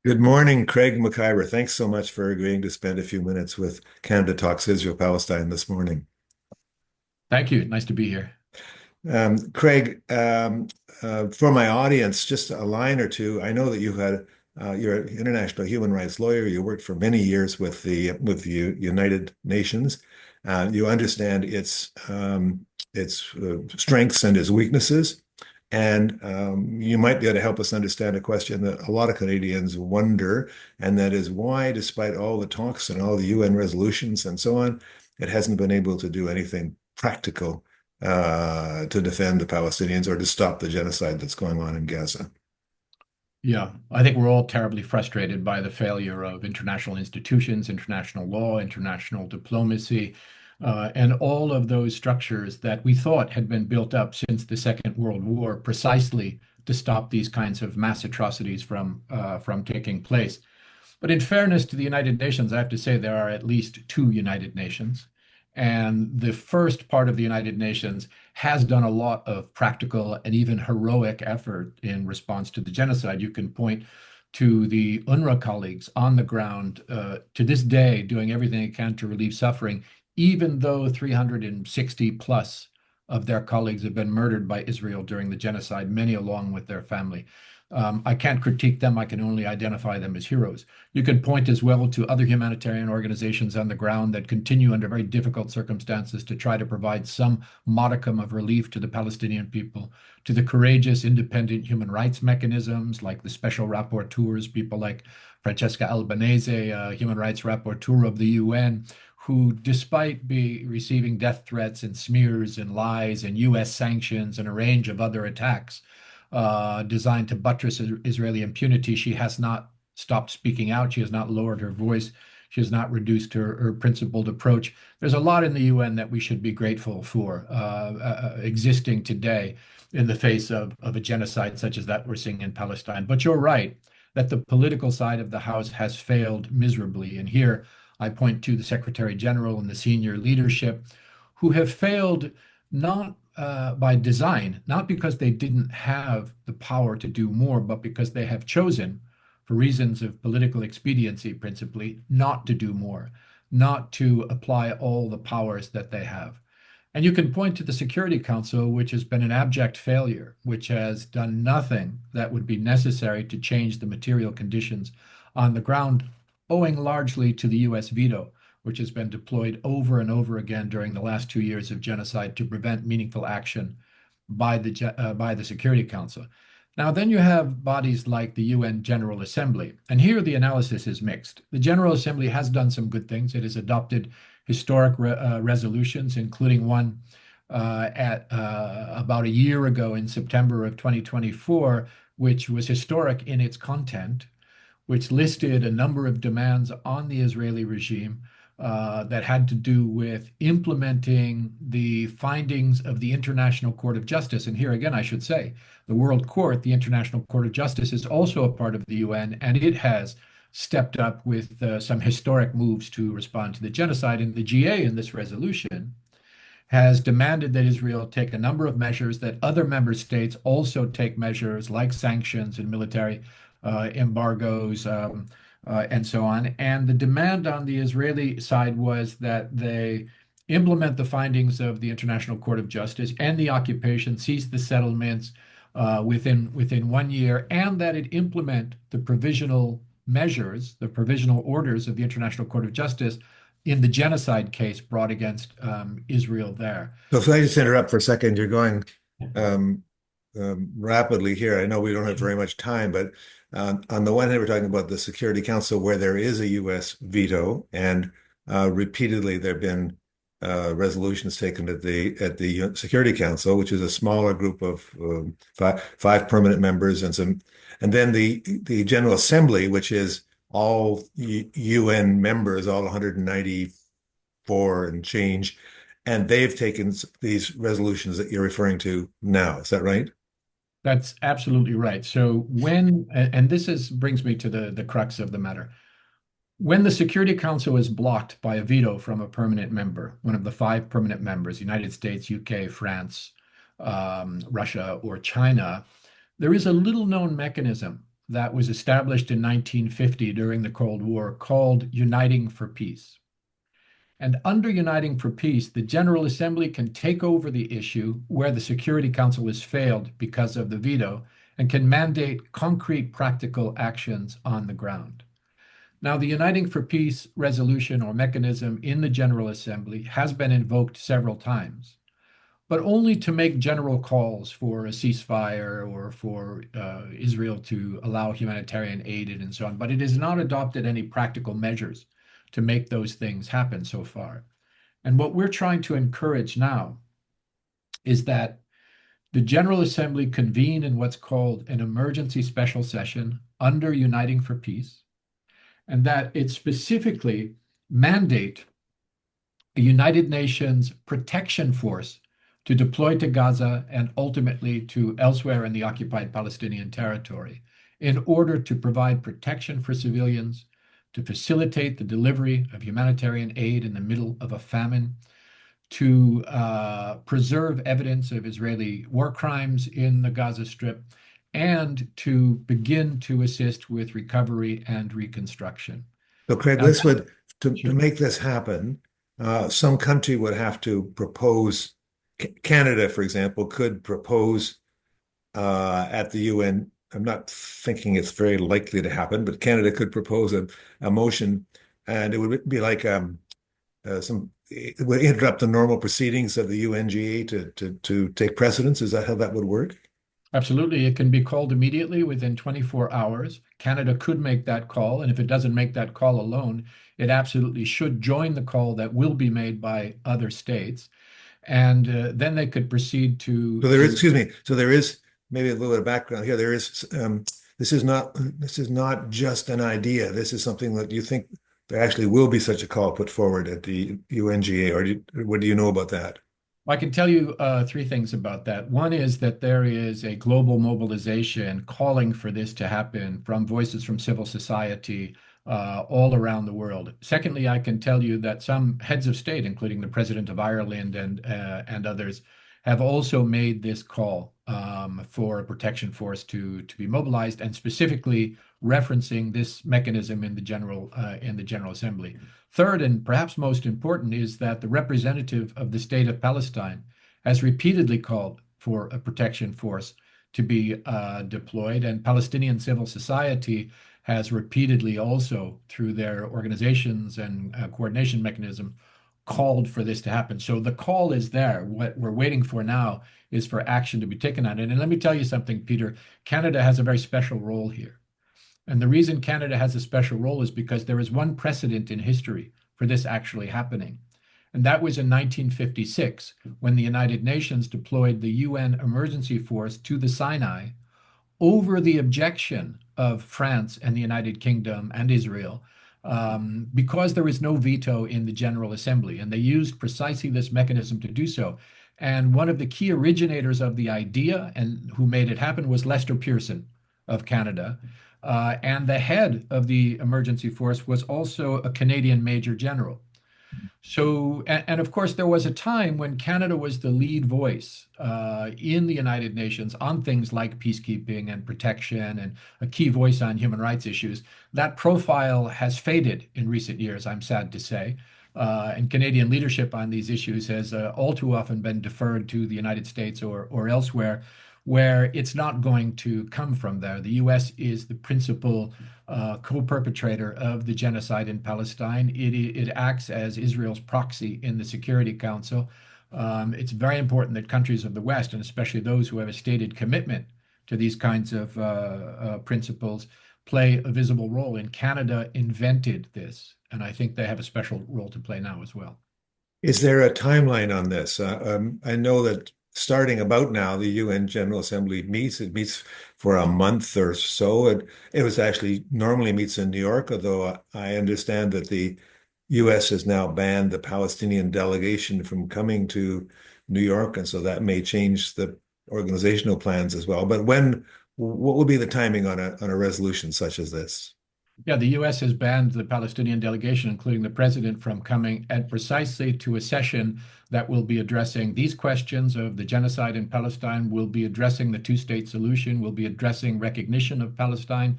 Good morning, Craig Mokhiber. Thanks so much for agreeing to spend a few minutes with Canada Talks Israel-Palestine this morning. Thank you. Nice to be here. Craig, for my audience, just a line or two. I know that you're an international human rights lawyer. You worked for many years with the United Nations. You understand its strengths and its weaknesses. And you might be able to help us understand a question that a lot of Canadians wonder, and that is why, despite all the talks and all the UN resolutions and so on, it hasn't been able to do anything practical to defend the Palestinians or to stop the genocide that's going on in Gaza. Yeah, I think we're all terribly frustrated by the failure of international institutions, international law, international diplomacy, and all of those structures that we thought had been built up since the Second World War precisely to stop these kinds of mass atrocities from taking place. But in fairness to the United Nations, I have to say there are at least two United Nations. And the first part of the United Nations has done a lot of practical and even heroic effort in response to the genocide. You can point to the UNRWA colleagues on the ground to this day doing everything they can to relieve suffering, even though 360 plus of their colleagues have been murdered by Israel during the genocide, many along with their family. I can't critique them. I can only identify them as heroes. You can point as well to other humanitarian organizations on the ground that continue under very difficult circumstances to try to provide some modicum of relief to the Palestinian people, to the courageous, independent human rights mechanisms like the special rapporteurs, people like Francesca Albanese, human rights rapporteur of the UN, who, despite receiving death threats and smears and lies and US sanctions and a range of other attacks, designed to buttress Israeli impunity. She has not stopped speaking out. She has not lowered her voice. She has not reduced her principled approach. There's a lot in the UN that we should be grateful for existing today in the face of a genocide such as that we're seeing in Palestine. But you're right that the political side of the House has failed miserably. And here I point to the Secretary General and the senior leadership who have failed not by design, not because they didn't have the power to do more, but because they have chosen, for reasons of political expediency principally, not to do more, not to apply all the powers that they have. And you can point to the Security Council, which has been an abject failure, which has done nothing that would be necessary to change the material conditions on the ground, owing largely to the US veto, which has been deployed over and over again during the last 2 years of genocide to prevent meaningful action by the Security Council. Now, then you have bodies like the UN General Assembly, and here the analysis is mixed. The General Assembly has done some good things. It has adopted historic resolutions, including one at about a year ago in September of 2024, which was historic in its content, which listed a number of demands on the Israeli regime that had to do with implementing the findings of the International Court of Justice. And here again, I should say, the World Court, the International Court of Justice, is also a part of the UN, and it has stepped up with some historic moves to respond to the genocide. And the GA in this resolution has demanded that Israel take a number of measures, that other member states also take measures like sanctions and military embargoes, and so on. And the demand on the Israeli side was that they implement the findings of the International Court of Justice and the occupation, cease the settlements within 1 year, and that it implement the provisional measures, the provisional orders of the International Court of Justice in the genocide case brought against Israel there. So if I just interrupt for a second, you're going um, rapidly here. I know we don't have very much time, but on the one hand, we're talking about the Security Council where there is a U.S. veto, and repeatedly there have been resolutions taken at the Security Council, which is a smaller group of five permanent members and then the General Assembly, which is all UN members, all 194 and change, and they've taken these resolutions that you're referring to now. Is that right? That's absolutely right. So and this brings me to the crux of the matter. When the Security Council is blocked by a veto from a permanent member, one of the five permanent members, United States, UK, France, Russia, or China, there is a little known mechanism that was established in 1950 during the Cold War called Uniting for Peace. And under Uniting for Peace, the General Assembly can take over the issue where the Security Council has failed because of the veto and can mandate concrete practical actions on the ground. Now, the Uniting for Peace resolution or mechanism in the General Assembly has been invoked several times, but only to make general calls for a ceasefire or for Israel to allow humanitarian aid and so on. But it has not adopted any practical measures to make those things happen so far. And what we're trying to encourage now is that the General Assembly convene in what's called an emergency special session under Uniting for Peace, and that it specifically mandate a United Nations protection force to deploy to Gaza and ultimately to elsewhere in the occupied Palestinian territory in order to provide protection for civilians, to facilitate the delivery of humanitarian aid in the middle of a famine, to preserve evidence of Israeli war crimes in the Gaza Strip, and to begin to assist with recovery and reconstruction. So, Craig, Now, this would, to sure. make this happen, some country would have to propose, Canada, for example, could propose at the UN. I'm not thinking it's very likely to happen, but Canada could propose a motion, and it would be like it would interrupt the normal proceedings of the UNGA to take precedence. Is that how that would work? Absolutely. It can be called immediately within 24 hours. Canada could make that call. And if it doesn't make that call alone, it absolutely should join the call that will be made by other states. And then they could proceed So there is, to excuse me. So there is maybe a little bit of background here. There is this is not just an idea. This is something that you think there actually will be such a call put forward at the UNGA, or what do you know about that? I can tell you three things about that. One is that there is a global mobilization calling for this to happen from voices from civil society all around the world. Secondly, I can tell you that some heads of state, including the President of Ireland and others, have also made this call for a protection force to be mobilized, and specifically referencing this mechanism in the General Assembly. Third, and perhaps most important, is that the representative of the state of Palestine has repeatedly called for a protection force to be deployed, and Palestinian civil society has repeatedly also, through their organizations and coordination mechanism, called for this to happen. So the call is there. What we're waiting for now is for action to be taken on it. And let me tell you something, Peter. Canada has a very special role here. And the reason Canada has a special role is because there is one precedent in history for this actually happening. And that was in 1956, when the United Nations deployed the UN emergency force to the Sinai over the objection of France and the United Kingdom and Israel, because there was no veto in the General Assembly. And they used precisely this mechanism to do so. And one of the key originators of the idea and who made it happen was Lester Pearson of Canada. And the head of the emergency force was also a Canadian major general. So, and of course, there was a time when Canada was the lead voice in the United Nations on things like peacekeeping and protection, and a key voice on human rights issues. That profile has faded in recent years, I'm sad to say. And Canadian leadership on these issues has all too often been deferred to the United States or elsewhere, where it's not going to come from there. The US is the principal co-perpetrator of the genocide in Palestine. It acts as Israel's proxy in the Security Council. It's very important that countries of the West, and especially those who have a stated commitment to these kinds of principles, play a visible role. And Canada invented this, and I think they have a special role to play now as well. Is there a timeline on this? I know that starting about now, the UN General Assembly meets. It meets for a month or so. It was actually normally meets in New York, although I understand that the US has now banned the Palestinian delegation from coming to New York, and so that may change the organizational plans as well. But what would be the timing on a resolution such as this? Yeah, the U.S. has banned the Palestinian delegation, including the president, from coming at precisely to a session that will be addressing these questions of the genocide in Palestine, will be addressing the two-state solution, will be addressing recognition of Palestine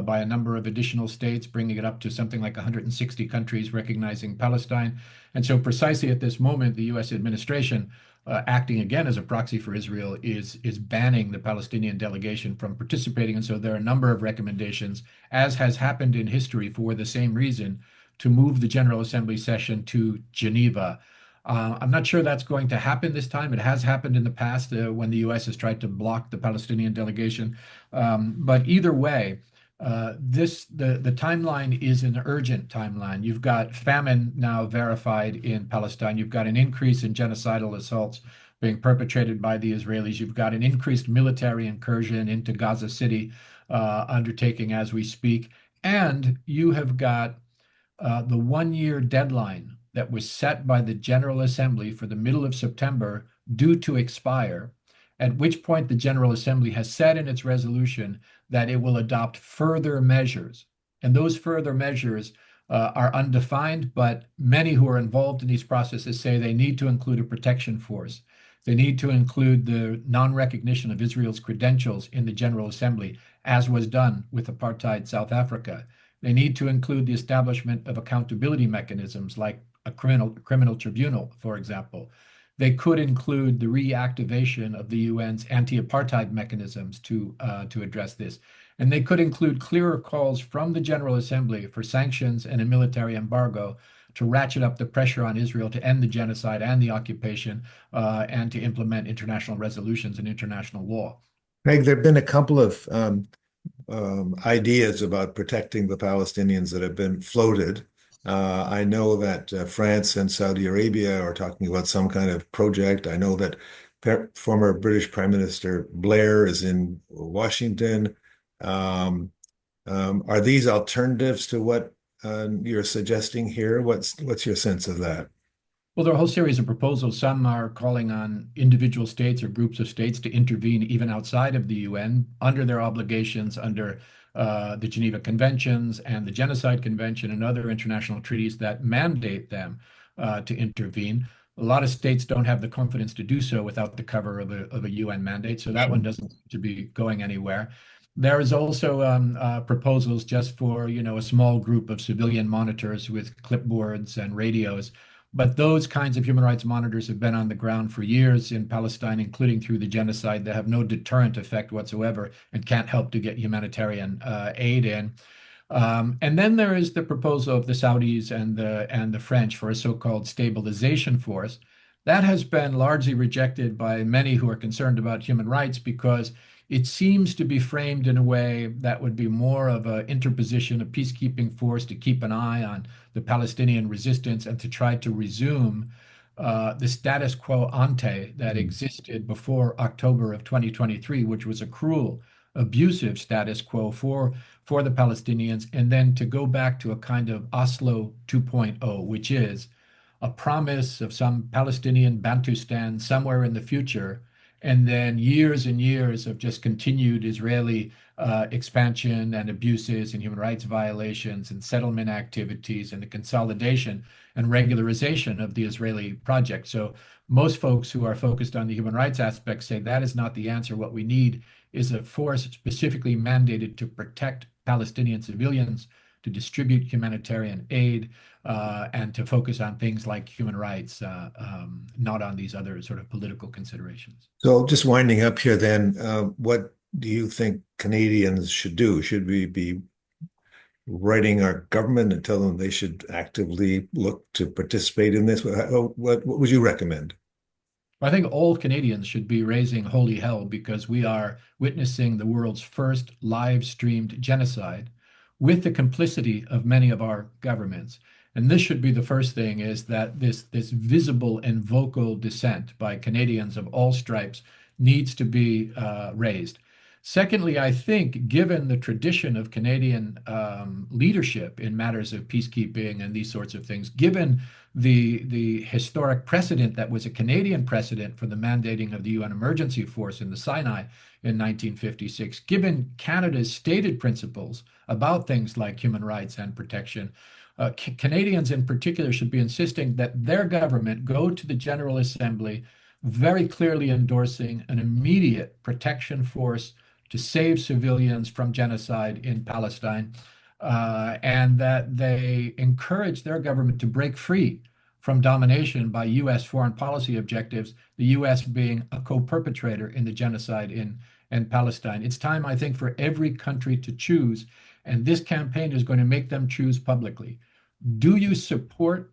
by a number of additional states, bringing it up to something like 160 countries recognizing Palestine. And so precisely at this moment, the U.S. administration acting again as a proxy for Israel is banning the Palestinian delegation from participating. And so there are a number of recommendations, as has happened in history for the same reason, to move the General Assembly session to Geneva. I'm not sure that's going to happen this time. It has happened in the past when the U.S. has tried to block the Palestinian delegation. But either way, the timeline is an urgent timeline. You've got famine now verified in Palestine. You've got an increase in genocidal assaults being perpetrated by the Israelis. You've got an increased military incursion into Gaza City undertaking as we speak. And you have got the 1 year deadline that was set by the General Assembly for the middle of September due to expire, at which point the General Assembly has said in its resolution that it will adopt further measures. And those further measures are undefined, but many who are involved in these processes say they need to include a protection force. They need to include the non-recognition of Israel's credentials in the General Assembly, as was done with apartheid South Africa. They need to include the establishment of accountability mechanisms like a criminal tribunal, for example. They could include the reactivation of the UN's anti-apartheid mechanisms to address this. And they could include clearer calls from the General Assembly for sanctions and a military embargo to ratchet up the pressure on Israel to end the genocide and the occupation and to implement international resolutions and international law. Craig, there have been a couple of ideas about protecting the Palestinians that have been floated. I know that France and Saudi Arabia are talking about some kind of project. I know that former British Prime Minister Blair is in Washington. Are these alternatives to what you're suggesting here? What's your sense of that? Well, there are a whole series of proposals. Some are calling on individual states or groups of states to intervene even outside of the UN under their obligations under the Geneva Conventions and the Genocide Convention and other international treaties that mandate them to intervene. A lot of states don't have the confidence to do so without the cover of a UN mandate, so that one doesn't seem to be going anywhere. There is also proposals just for, a small group of civilian monitors with clipboards and radios. But those kinds of human rights monitors have been on the ground for years in Palestine, including through the genocide. They have no deterrent effect whatsoever and can't help to get humanitarian aid in. And then there is the proposal of the Saudis and the French for a so-called stabilization force. That has been largely rejected by many who are concerned about human rights because it seems to be framed in a way that would be more of an interposition, a peacekeeping force to keep an eye on the Palestinian resistance and to try to resume the status quo ante that existed before October of 2023, which was a cruel, abusive status quo for the Palestinians, and then to go back to a kind of Oslo 2.0, which is a promise of some Palestinian Bantustan somewhere in the future, and then years and years of just continued Israeli expansion and abuses and human rights violations and settlement activities and the consolidation and regularization of the Israeli project. So most folks who are focused on the human rights aspect say that is not the answer. What we need is a force specifically mandated to protect Palestinian civilians, to distribute humanitarian aid, and to focus on things like human rights, not on these other sort of political considerations. So just winding up here then, what do you think Canadians should do? Should we be writing our government and tell them they should actively look to participate in this? What would you recommend? I think all Canadians should be raising holy hell because we are witnessing the world's first live streamed genocide with the complicity of many of our governments. And this should be the first thing, is that this visible and vocal dissent by Canadians of all stripes needs to be raised. Secondly, I think given the tradition of Canadian leadership in matters of peacekeeping and these sorts of things, given the historic precedent that was a Canadian precedent for the mandating of the UN emergency force in the Sinai in 1956, given Canada's stated principles about things like human rights and protection, Canadians in particular should be insisting that their government go to the General Assembly very clearly endorsing an immediate protection force to save civilians from genocide in Palestine, and that they encourage their government to break free from domination by U.S. foreign policy objectives, the U.S. being a co-perpetrator in the genocide in Palestine. It's time, I think, for every country to choose, and this campaign is going to make them choose publicly. Do you support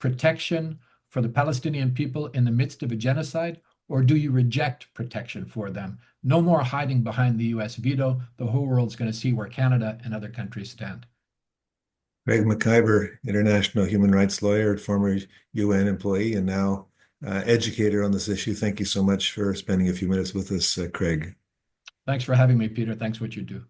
protection for the Palestinian people in the midst of a genocide, or do you reject protection for them? No more hiding behind the US veto. The whole world's going to see where Canada and other countries stand. Craig Mokhiber, international human rights lawyer, former UN employee, and now educator on this issue. Thank you so much for spending a few minutes with us, Craig. Thanks for having me, Peter. Thanks for what you do.